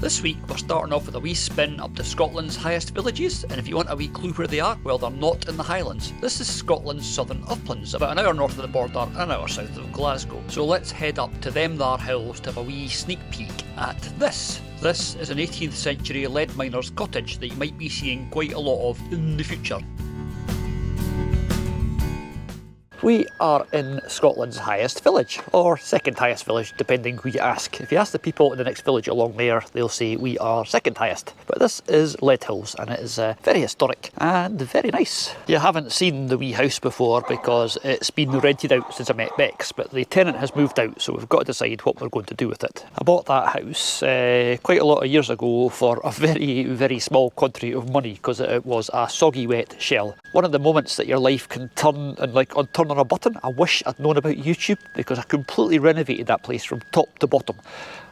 This week we're starting off with a wee spin up to Scotland's highest villages, and if you want a wee clue where they are, well, they're not in the Highlands. This is Scotland's southern uplands, about an hour north of the border and an hour south of Glasgow. So let's head up to them there hills to have a wee sneak peek at this. This is an 18th century lead miner's cottage that you might be seeing quite a lot of in the future. We are in Scotland's highest village, or second highest village, depending who you ask. If you ask the people in the next village along there, they'll say we are second highest. But this is Lead Hills, and it is very historic and very nice. You haven't seen the wee house before because it's been rented out since I met Bex, but the tenant has moved out, so we've got to decide what we're going to do with it. I bought that house quite a lot of years ago for a very, very small quantity of money because it was a soggy wet shell. One of the moments that your life can turn and turn on a button. I wish I'd known about YouTube because I completely renovated that place from top to bottom.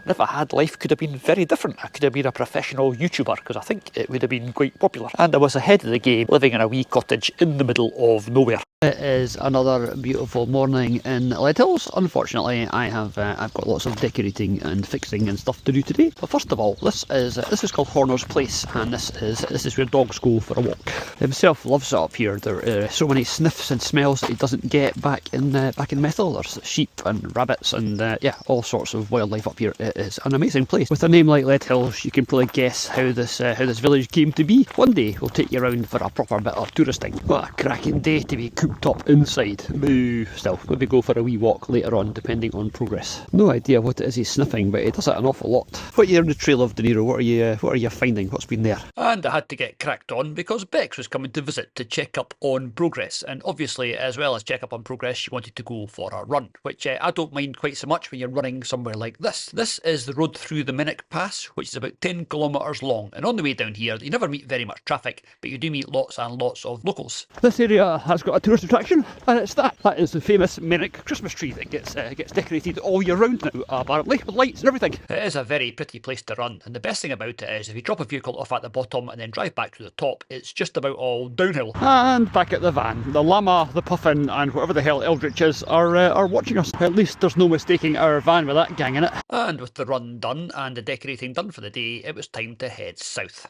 And if I had, life could have been very different. I could have been a professional YouTuber because I think it would have been quite popular. And I was ahead of the game, living in a wee cottage in the middle of nowhere. It is another beautiful morning in Lead Hills. Unfortunately, I've got lots of decorating and fixing and stuff to do today. But first of all, this is called Horner's Place, and this is where dogs go for a walk. Himself loves it up here. There are so many sniffs and smells that he doesn't get back in Methil. There's sheep and rabbits and yeah, all sorts of wildlife up here. It is an amazing place. With a name like Lead Hills, you can probably guess how this village came to be. One day we'll take you around for a proper bit of touristing. What a cracking day to be cooped up inside. Moo. Still, maybe go for a wee walk later on, depending on progress. No idea what it is he's sniffing, but he does it an awful lot. What you're on the trail of, De Niro? What are you finding? What's been there? And I had to get cracked on because Bex was coming to visit to check up on progress, and obviously, as well as check up on progress, she wanted to go for a run, which I don't mind quite so much when you're running somewhere like this. This is the road through the Minnock Pass, which is about 10 kilometres long, and on the way down here, you never meet very much traffic, but you do meet lots and lots of locals. This area has got a tourist attraction, and it's that is the famous Minnock Christmas tree that gets decorated all year round now, apparently, with lights and everything. It is a very pretty place to run, and the best thing about it is if you drop a vehicle off at the bottom and then drive back to the top, it's just about all downhill. And back at the van, the llama, the puffin, and whatever the hell Eldritch is are watching us. At least there's no mistaking our van with that gang in it. And with the run done and the decorating done for the day, it was time to head south.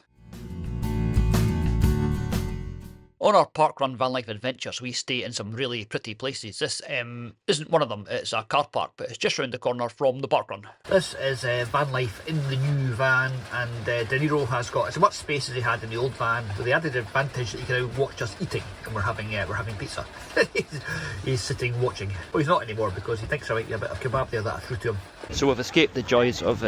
On our Parkrun van life adventures, we stay in some really pretty places. This isn't one of them. It's a car park, but it's just round the corner from the Parkrun. This is van life in the new van, and De Niro has got as much space as he had in the old van, with the added advantage that he can now watch us eating, and we're having pizza. He's sitting watching. Well, he's not anymore because he thinks there might be a bit of kebab there that I threw to him. So we've escaped the joys of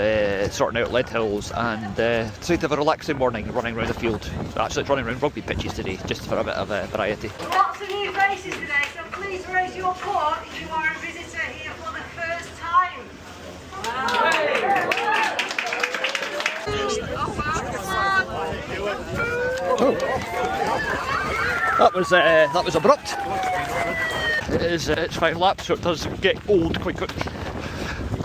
sorting out Lead Hills and decided to have a relaxing morning running around the field. Actually, it's running around rugby pitches today, just for a bit of variety. Lots of new faces today, so please raise your paw if you are a visitor here for the first time. That was abrupt. It's 5 laps, so it does get old quite quickly.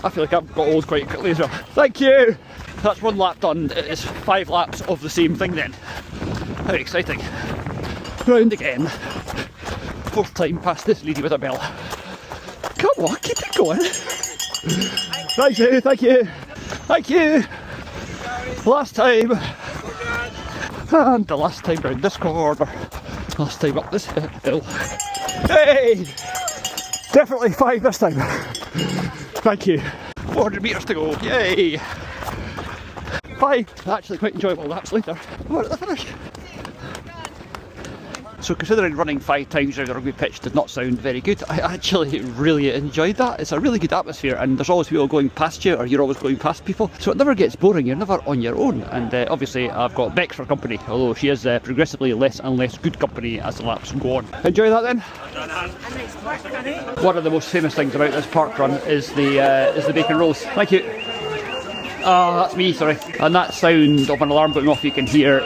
I feel like I've got old quite quickly as well. Thank you! That's 1 lap done. It is 5 laps of the same thing then. How exciting. Round again. 4th time past this lady with a bell. Come on, keep it going. Thank you, thank you, thank you. Last time. And the last time round this corner. Last time up this hill. Hey! Definitely 5 this time. Thank you. 400 metres to go. Yay! 5 actually quite enjoyable laps later. We're at the finish. So considering running 5 times around the rugby pitch did not sound very good, I actually really enjoyed that. It's a really good atmosphere, and there's always people going past you, or you're always going past people, so it never gets boring. You're never on your own. And obviously I've got Bex for company, although she is progressively less and less good company as the laps go on. Enjoy that then. One of the most famous things about this park run is the bacon rolls. Thank you. Oh, that's me, sorry. And that sound of an alarm going off you can hear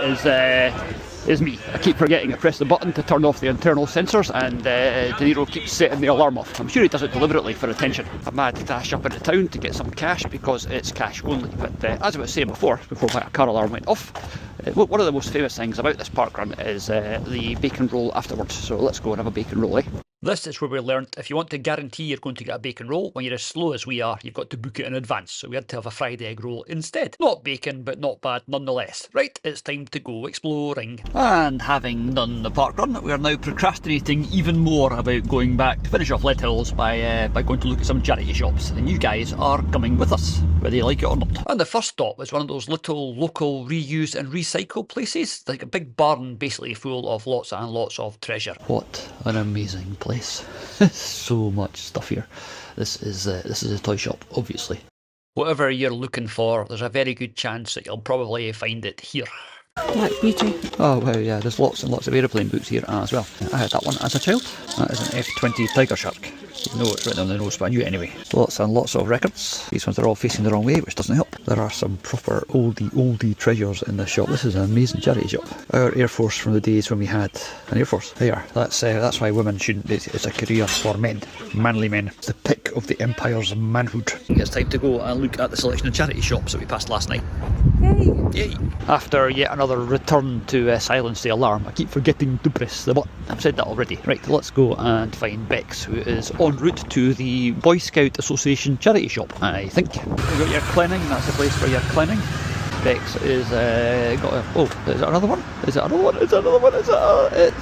is me. I keep forgetting to press the button to turn off the internal sensors, and De Niro keeps setting the alarm off. I'm sure he does it deliberately for attention. I'm mad to dash up into town to get some cash because it's cash only, but as I was saying before my car alarm went off, one of the most famous things about this park run is the bacon roll afterwards, so let's go and have a bacon roll, eh? This is where we learnt if you want to guarantee you're going to get a bacon roll when you're as slow as we are, you've got to book it in advance. So we had to have a fried egg roll instead. Not bacon, but not bad nonetheless. Right, it's time to go exploring. And having done the park run, we are now procrastinating even more about going back to finish off Lead Hills by going to look at some charity shops. And you guys are coming with us, whether you like it or not. And the first stop was one of those little local reuse and recycle places, like a big barn basically full of lots and lots of treasure. What an amazing place. So much stuff here. This is a toy shop, obviously. Whatever you're looking for, there's a very good chance that you'll probably find it here. Black Beauty. Oh wow, yeah, there's lots and lots of aeroplane books here as well. I had that one as a child. That is an F-20 Tiger Shark. You know it's written on the nose, but I knew it anyway. Lots and lots of records. These ones are all facing the wrong way, which doesn't help. There are some proper oldie treasures in this shop. This is an amazing charity shop. Our Air Force from the days when we had an Air Force. They are. That's why women shouldn't. It's a career for men, manly men. It's the pick of the empire's manhood. It's time to go and look at the selection of charity shops that we passed last night. Yay! After yet another return to silence the alarm, I keep forgetting to press the button. I've said that already. Right, let's go and find Bex, who is en route to the Boy Scout Association charity shop, I think. You've got your cleaning, that's the place for your cleaning. Bex is got a... Oh, is it another one? Is it another one? Is it another one? Is it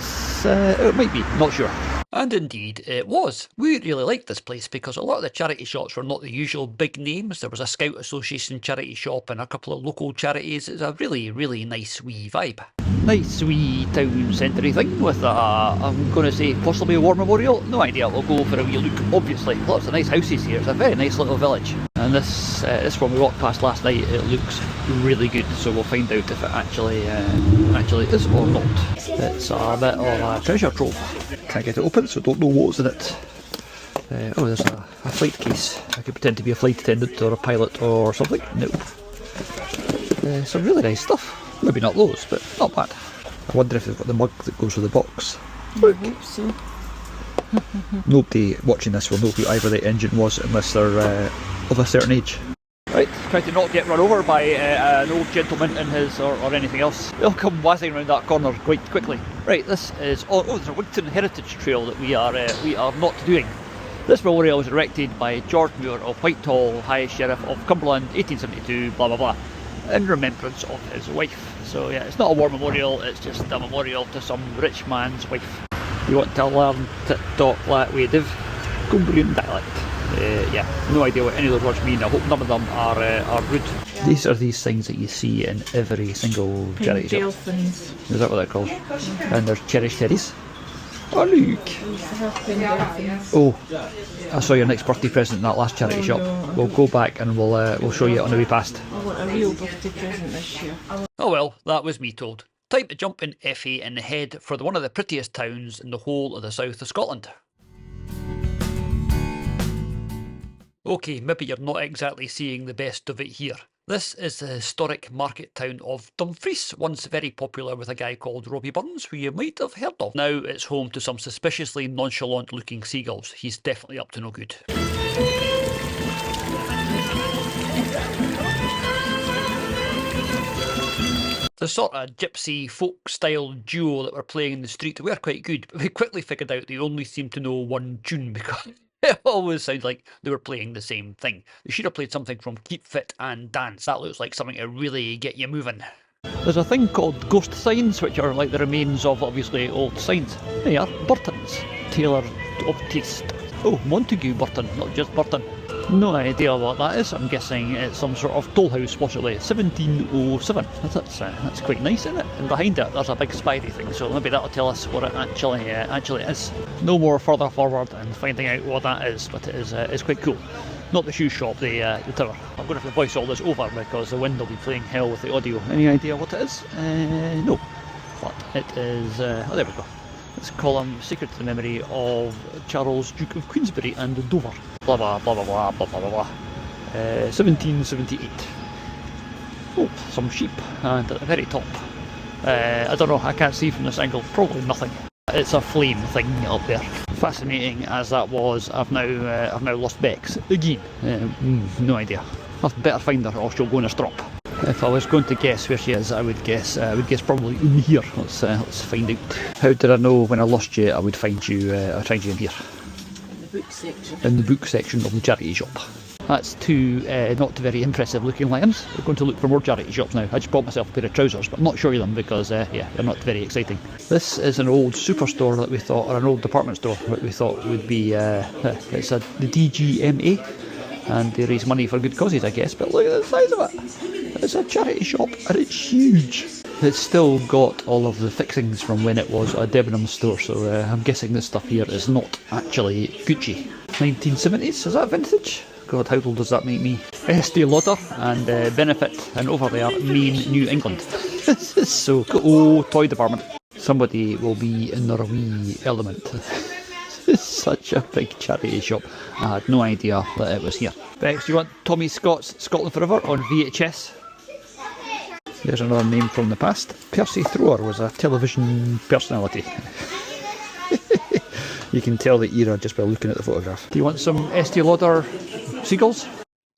it might be, not sure. And indeed it was. We really liked this place because a lot of the charity shops were not the usual big names. There was a Scout Association charity shop and a couple of local charities. It's a really, really nice wee vibe. Nice wee town centre-y thing with I'm going to say possibly a war memorial. No idea, we'll go for a wee look. Obviously, lots of nice houses here. It's a very nice little village. And this one we walked past last night, it looks really good, so we'll find out if it actually is or not. It's a bit of a treasure trove. Can't get it open, so don't know what's in it. Oh, there's a flight case. I could pretend to be a flight attendant or a pilot or something. Nope. Some really nice stuff. Maybe not those, but not bad. I wonder if they've got the mug that goes with the box. I hope so. Nobody watching this will know who either the engine was unless they're of a certain age. Right, try to not get run over by an old gentleman in his or anything else. They'll come whizzing around that corner quite quickly. Right, this is... Oh, there's a Wigton Heritage Trail that we are not doing. This memorial was erected by George Muir of Whitehall, High Sheriff of Cumberland, 1872, blah blah blah, in remembrance of his wife. So yeah, it's not a war memorial, it's just a memorial to some rich man's wife. You want to learn to talk that way, Div? Cumbrian dialect. Yeah, no idea what any of those words mean. I hope none of them are rude. These are these things that you see in every single charity shop. Dolphins. Is that what they're called? And there's cherished teddies. Oh look! Oh, I saw your next birthday present in that last charity shop. No. We'll go back and we'll show you it on the way past. I want a real birthday present this year. Oh well, that was me told. Time to jump in Effie and head for one of the prettiest towns in the whole of the south of Scotland. Okay, maybe you're not exactly seeing the best of it here. This is the historic market town of Dumfries, once very popular with a guy called Robbie Burns, who you might have heard of. Now it's home to some suspiciously nonchalant looking seagulls. He's definitely up to no good. The sort of gypsy folk style duo that were playing in the street were quite good, but we quickly figured out they only seemed to know one tune because it always sounds like they were playing the same thing. They should have played something from Keep Fit and Dance. That looks like something to really get you moving. There's a thing called ghost signs, which are like the remains of obviously old signs. They are Burtons, tailored of taste. Oh, Montague Burton, not just Burton. No idea what that is. I'm guessing it's some sort of toll house, possibly 1707. That's quite nice, isn't it? And behind it, there's a big spirey thing, so maybe that'll tell us what it actually is. No more further forward and finding out what that is, but it is quite cool. Not the shoe shop, the tower. I'm going to have to voice all this over because the wind will be playing hell with the audio. Any idea what it is? No. But it is... oh, there we go. Let's call him Secret to the Memory of Charles, Duke of Queensberry and Dover. Blah blah blah blah blah blah blah blah. 1778. Oh, some sheep, and at the very top, I don't know, I can't see from this angle, probably nothing. It's a flame thing up there. Fascinating as that was, I've now lost Bex again. No idea. I'll better find her or she'll go in a strop. If I was going to guess where she is, I would guess probably in here. Let's find out. How did I know when I lost you I would find you? I'd find you in here. In the book section. In the book section of the charity shop. That's two not very impressive looking lions. We're going to look for more charity shops now. I just bought myself a pair of trousers, but I'm not showing them because yeah, they're not very exciting. This is an old superstore that we thought, or an old department store that we thought would be. It's the DGMA, and they raise money for good causes, I guess. But look at the size of it. It's a charity shop and it's huge. It's still got all of the fixings from when it was a Debenhams store, so I'm guessing this stuff here is not actually Gucci. 1970s, is that vintage? God, how old does that make me? Estee Lauder and Benefit, and over there, Maine, New England. This is so cool. Oh, toy department. Somebody will be in their wee element. This is such a big charity shop. I had no idea that it was here. Bex, do you want Tommy Scott's Scotland Forever on VHS? There's another name from the past. Percy Thrower was a television personality. You can tell the era just by looking at the photograph. Do you want some Estee Lauder seagulls?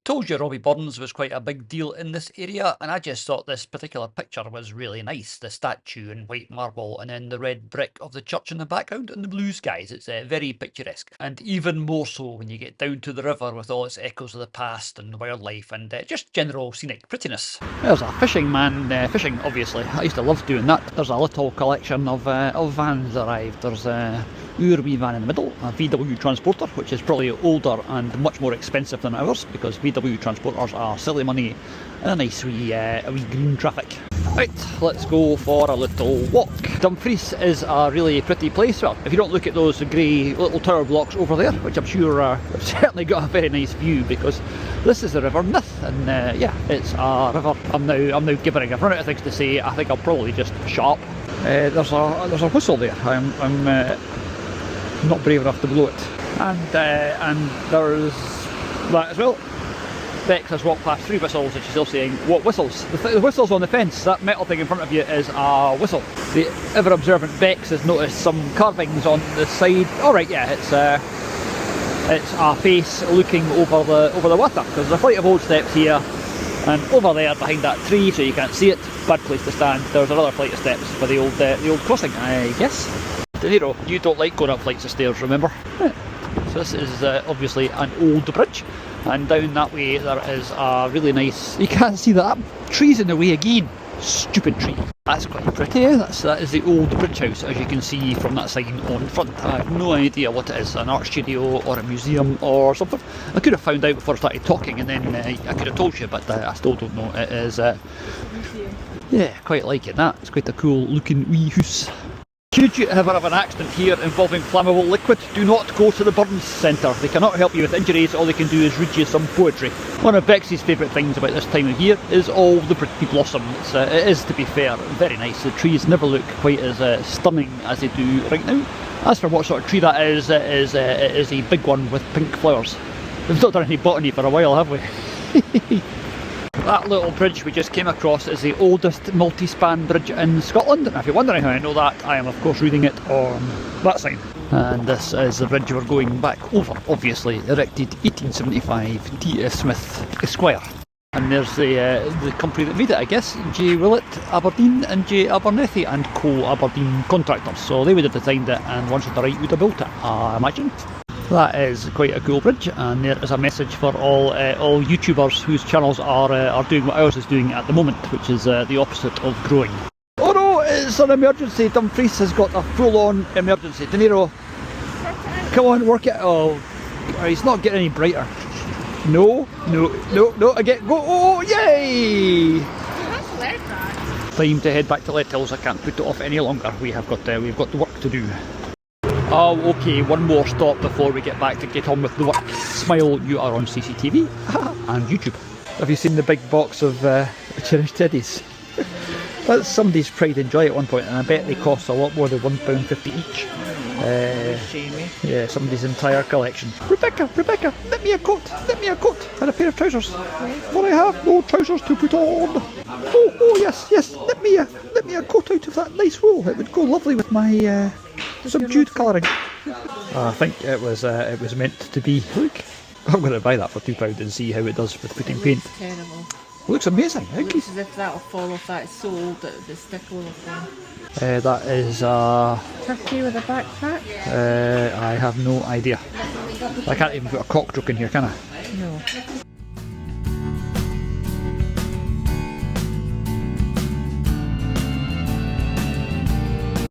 Told you Robbie Burns was quite a big deal in this area, and I just thought this particular picture was really nice. The statue in white marble, and then the red brick of the church in the background, and the blue skies. It's very picturesque, and even more so when you get down to the river with all its echoes of the past and wildlife and just general scenic prettiness. There's a fishing man fishing, obviously. I used to love doing that. There's a little collection of vans arrived. There's a wee van in the middle, a VW Transporter, which is probably older and much more expensive than ours, because VW Transporters are silly money and a nice wee green traffic. Right, let's go for a little walk. Dumfries is a really pretty place. Well, if you don't look at those grey little tower blocks over there, which I'm sure have certainly got a very nice view, because this is the River Nith, and yeah, it's a river. I'm now gibbering. I've run out of things to say. I think I'll probably just shut up. There's a whistle there. I'm not brave enough to blow it. And there's that as well. Bex has walked past 3 whistles and she's still saying, what whistles? The whistle's on the fence. That metal thing in front of you is a whistle. The ever observant Bex has noticed some carvings on the side. Alright, yeah, it's a face looking over the water, because there's a flight of old steps here, and over there behind that tree, so you can't see it, bad place to stand, there's another flight of steps for the old crossing, I guess. De Niro, you don't like going up flights of stairs, remember? So this is obviously an old bridge, and down that way there is a really nice, you can't see that, tree's in the way again, stupid tree. That's quite pretty, that is the old bridge house, as you can see from that sign on front. I have no idea what it is, an art studio or a museum or something. I could have found out before I started talking, and then I could have told you, but I still don't know. It is, yeah, quite like it, that. It's quite a cool looking wee hoose. Should you ever have an accident here involving flammable liquid, do not go to the Burns Centre. They cannot help you with injuries, all they can do is read you some poetry. One of Bex's favourite things about this time of year is all the pretty blossom. It is, to be fair, very nice. The trees never look quite as stunning as they do right now. As for what sort of tree that is, it is a big one with pink flowers. We've not done any botany for a while, have we? That little bridge we just came across is the oldest multi-span bridge in Scotland, and if you're wondering how I know that, I am of course reading it on that sign. And this is the bridge we're going back over, obviously, erected 1875, T.S. Smith Esquire. And there's the company that made it, I guess, J. Willett Aberdeen and J. Abernethy and Co. Aberdeen contractors. So they would have designed it, and once at the right would have built it, I imagine. That is quite a cool bridge, and there is a message for all YouTubers whose channels are doing what ours is doing at the moment, which is the opposite of growing. Oh no, it's an emergency. Dumfries has got a full-on emergency. De Niro, come on, work it. Oh, he's not getting any brighter. No, again, go, oh, yay! Time to head back to Lead Hills. I can't put it off any longer. We've got the work to do. Oh, okay, one more stop before we get back to get on with the work. Smile, you are on CCTV and YouTube. Have you seen the big box of cherished teddies? That's somebody's pride and joy at one point, and I bet they cost a lot more than £1.50 each. Yeah, somebody's entire collection. Rebecca, let me a coat and a pair of trousers. For I have no trousers to put on. Oh yes, let me a coat out of that nice wool. It would go lovely with my subdued colouring. I think it was meant to be. Look, I'm going to buy that for £2 and see how it does with putting paint. Terrible. Looks amazing. How Looks as if that'll fall off that sole, the stick will fall. that is Turkey with a backpack? I have no idea. I can't even put a cock joke in here, can I? No.